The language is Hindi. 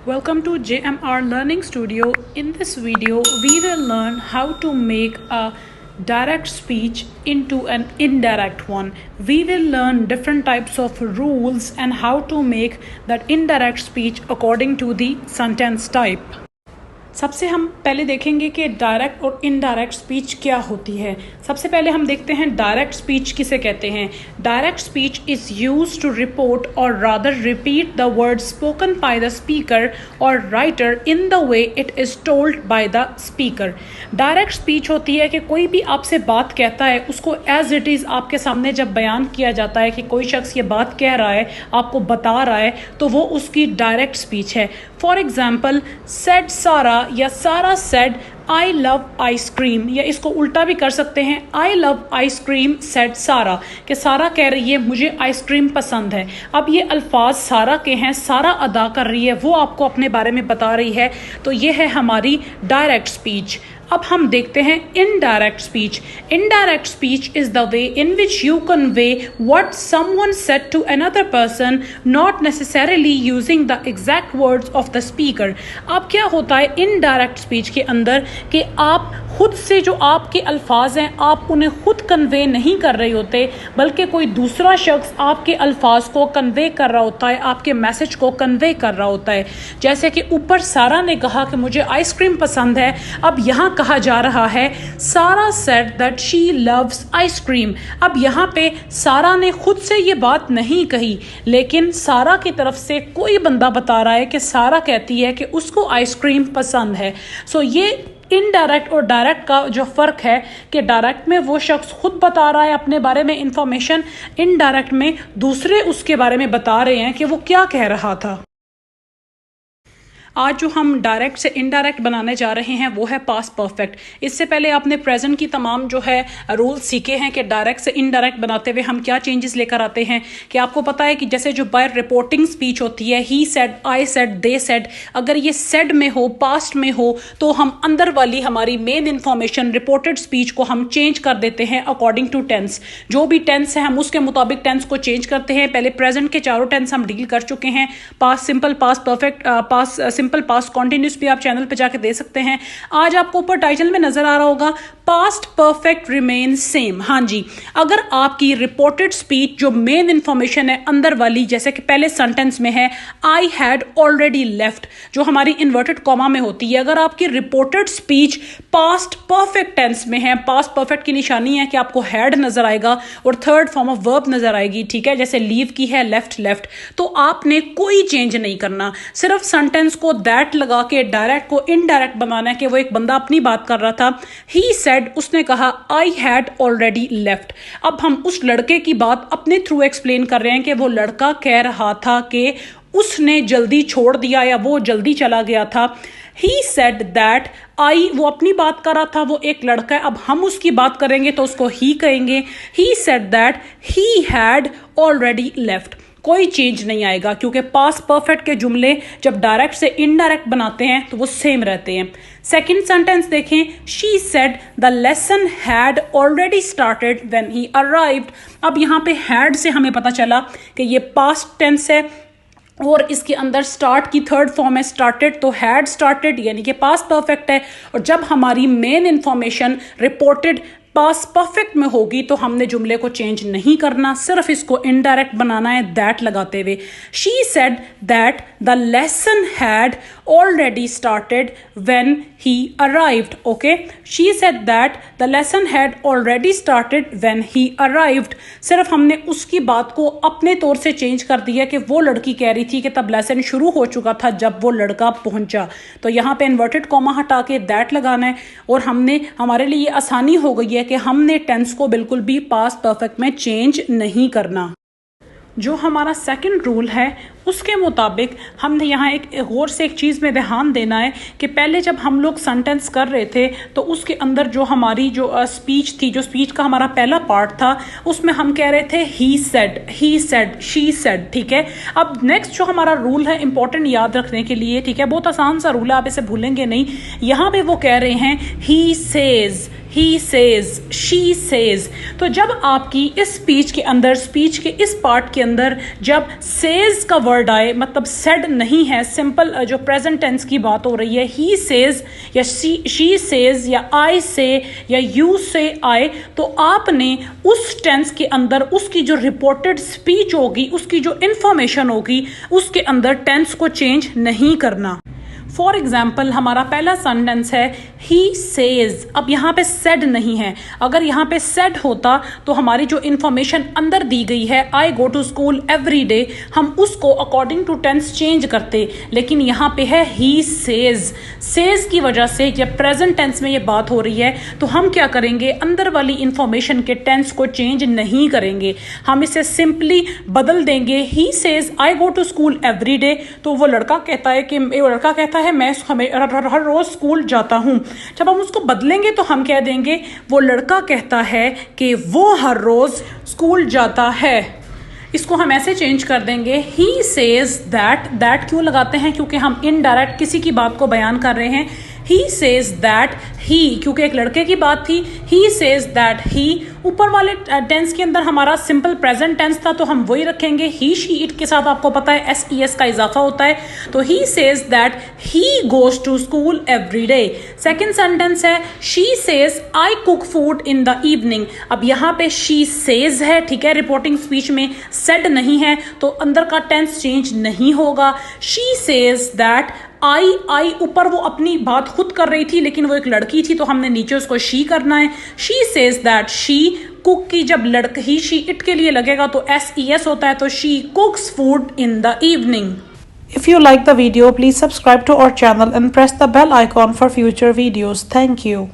Welcome to JMR Learning Studio. In this video, we will learn how to make a direct speech into an indirect one. We will learn different types of rules and how to make that indirect speech according to the sentence type. सबसे हम पहले देखेंगे कि डायरेक्ट और इनडायरेक्ट स्पीच क्या होती है। सबसे पहले हम देखते हैं डायरेक्ट स्पीच किसे कहते हैं। Direct speech is used to report और rather repeat the word spoken by the speaker और writer in the way it is told by the speaker. Direct speech होती है कि कोई भी आपसे बात कहता है, उसको एज इट इज़ आपके सामने जब बयान किया जाता है कि कोई शख्स ये बात कह रहा है, आपको बता रहा है, तो वो उसकी डायरेक्ट स्पीच है। फॉर एग्जाम्पल, सेड सारा या सारा सेड आई लव आइसक्रीम, या इसको उल्टा भी कर सकते हैं, आई लव आइसक्रीम सेड सारा, कि सारा कह रही है मुझे आइसक्रीम पसंद है। अब ये अल्फाज सारा के हैं, सारा अदा कर रही है, वो आपको अपने बारे में बता रही है, तो ये है हमारी डायरेक्ट स्पीच। अब हम देखते हैं indirect speech. Indirect speech is the way in which you convey what someone said to another person, not necessarily using the exact words of the speaker. अब क्या होता है इनडायरेक्ट स्पीच के अंदर कि आप खुद से जो आपके अल्फाज हैं, आप उन्हें खुद कन्वे नहीं कर रहे होते, बल्कि कोई दूसरा शख्स आपके अल्फाज को कन्वे कर रहा होता है, आपके मैसेज को कन्वे कर रहा होता है। जैसे कि ऊपर सारा ने कहा कि मुझे आइसक्रीम पसंद है, अब यहाँ कहा जा रहा है सारा said that she loves ice cream. अब यहाँ पे सारा ने खुद से ये बात नहीं कही, लेकिन सारा की तरफ से कोई बंदा बता रहा है कि सारा कहती है कि उसको आइसक्रीम पसंद है। सो ये इनडायरेक्ट और डायरेक्ट का जो फ़र्क है कि डायरेक्ट में वो शख्स खुद बता रहा है अपने बारे में इंफॉर्मेशन, इनडायरेक्ट में दूसरे उसके बारे में बता रहे हैं कि वो क्या कह रहा था। आज जो हम डायरेक्ट से इनडायरेक्ट बनाने जा रहे हैं वो है पास्ट परफेक्ट। इससे पहले आपने प्रेजेंट की तमाम जो है रूल्स सीखे हैं कि डायरेक्ट से इनडायरेक्ट बनाते हुए हम क्या चेंजेस लेकर आते हैं। कि आपको पता है कि जैसे जो बाय रिपोर्टिंग स्पीच होती है, he said, I said, they said, अगर ये सेड में हो, पास्ट में हो, तो हम अंदर वाली हमारी मेन इंफॉर्मेशन रिपोर्टेड स्पीच को हम चेंज कर देते हैं अकॉर्डिंग टू टेंस। जो भी टेंस है हम उसके मुताबिक टेंस को चेंज करते हैं। पहले प्रेजेंट के चारों टेंस हम डील कर चुके हैं, past simple, past perfect, past simple, past continuous भी आप चैनल पे जाके दे सकते हैं। आज आपको ऊपर टाइटल में नजर आ रहा होगा पास्ट परफेक्ट रिमेन सेम। हाँ जी, अगर आपकी रिपोर्टेड स्पीच जो मेन इंफॉर्मेशन है अंदर वाली, जैसे कि पहले सेंटेंस में है आई हैड ऑलरेडी लेफ्ट, जो हमारी इन्वर्टेड कॉमा में होती है, अगर आपकी reported speech past perfect tense में है, पास्ट परफेक्ट की निशानी है कि आपको हैड नजर आएगा और थर्ड फॉर्म ऑफ वर्ब नजर आएगी, ठीक है, जैसे लीव की है लेफ्ट लेफ्ट, तो आपने कोई चेंज नहीं करना, सिर्फ सेंटेंस को दैट लगा के डायरेक्ट को इनडायरेक्ट बनाना है। कि वो एक बंदा अपनी बात कर रहा था, ही सेड, उसने कहा आई हैड ऑलरेडी लेफ्ट। अब हम उस लड़के की बात अपने थ्रू एक्सप्लेन कर रहे हैं कि वो लड़का कह रहा था कि उसने जल्दी छोड़ दिया या वो जल्दी चला गया था। ही सेड दैट आई, वो अपनी बात कर रहा था, वो एक लड़का है, अब हम उसकी बात करेंगे तो उसको ही कहेंगे। He said that he had already left. कोई चेंज नहीं आएगा क्योंकि पास्ट परफेक्ट के जुमले जब डायरेक्ट से इनडायरेक्ट बनाते हैं तो वो सेम रहते हैं। सेकेंड सेंटेंस देखें, she said the lesson had already started when he arrived. अब यहाँ पे हैड से हमें पता चला कि ये पास्ट टेंस है और इसके अंदर स्टार्ट की थर्ड फॉर्म है स्टार्टेड, तो हैड स्टार्टेड यानी कि पास्ट परफेक्ट है। और जब हमारी main information reported past perfect में होगी तो हमने जुमले को चेंज नहीं करना, सिर्फ इसको इनडायरेक्ट बनाना है दैट लगाते हुए। She said that the lesson had already started when he arrived. Okay, she said that the lesson had already started when he arrived. सिर्फ हमने उसकी बात को अपने तौर से चेंज कर दिया कि वो लड़की कह रही थी कि तब लेसन शुरू हो चुका था जब वो लड़का पहुंचा, तो यहाँ पे इन्वर्टेड कॉमा हटा के दैट लगाना है। और हमने, हमारे लिए आसानी हो गई है कि हमने टेंस को बिल्कुल भी पास्ट परफेक्ट में चेंज नहीं करना। जो हमारा सेकंड रूल है उसके मुताबिक हमने यहाँ एक गौर से एक चीज़ में ध्यान देना है कि पहले जब हम लोग सेंटेंस कर रहे थे तो उसके अंदर जो हमारी जो स्पीच थी, जो स्पीच का हमारा पहला पार्ट था, उसमें हम कह रहे थे ही सेड, शी सेड, ठीक है। अब नेक्स्ट जो हमारा रूल है इंपॉर्टेंट याद रखने के लिए, ठीक है, बहुत आसान सा रूल है, आप इसे भूलेंगे नहीं। यहाँ पे वो कह रहे हैं he says, he says, she says। तो जब आपकी इस स्पीच के अंदर, स्पीच के इस पार्ट के अंदर जब says का वर्ड आए, मतलब सेड नहीं है, सिंपल जो प्रेजेंट टेंस की बात हो रही है, ही सेज या शी सेज या आई से या यू से आए, तो आपने उस टेंस के अंदर उसकी जो रिपोर्टेड स्पीच होगी, उसकी जो इंफॉर्मेशन होगी, उसके अंदर टेंस को चेंज नहीं करना। फॉर एग्जाम्पल हमारा पहला सेंटेंस है ही सेज। अब यहाँ पे सेड नहीं है, अगर यहाँ पे सेड होता तो हमारी जो इंफॉर्मेशन अंदर दी गई है I go to school every day, हम उसको अकॉर्डिंग टू टेंस चेंज करते, लेकिन यहाँ पे है ही सेज। सेज की वजह से जब प्रेजेंट टेंस में ये बात हो रही है तो हम क्या करेंगे, अंदर वाली इंफॉर्मेशन के टेंस को चेंज नहीं करेंगे, हम इसे सिंपली बदल देंगे। He says I go to school every day, तो वो लड़का कहता है मैं हर रोज स्कूल जाता हूं। जब हम उसको बदलेंगे तो हम कह देंगे वो लड़का कहता है कि वो हर रोज स्कूल जाता है। इसको हम ऐसे चेंज कर देंगे, ही सेज दैट। दैट क्यों लगाते हैं, क्योंकि हम इनडायरेक्ट किसी की बात को बयान कर रहे हैं। ही सेज दैट ही, क्योंकि एक लड़के की बात थी, ही सेज दैट ही। ऊपर वाले टेंस के अंदर हमारा सिंपल प्रेजेंट टेंस था तो हम वही रखेंगे। ही शी इट के साथ आपको पता है SES का इजाफा होता है, तो he says that he goes to school every day. Second sentence है she says I cook food in the evening. अब यहाँ पे शी सेज है, ठीक है, रिपोर्टिंग स्पीच में सेड नहीं है तो अंदर का टेंस चेंज नहीं होगा। शी सेज दैट आई ऊपर वो अपनी बात खुद कर रही थी लेकिन वो एक लड़की थी तो हमने नीचे उसको शी करना है। She says that she cook की जब ही शी इट के लिए लगेगा तो SES होता है, तो she कुक्स food in the evening. If you like the video, please subscribe to our channel and press the bell icon for future videos. Thank you.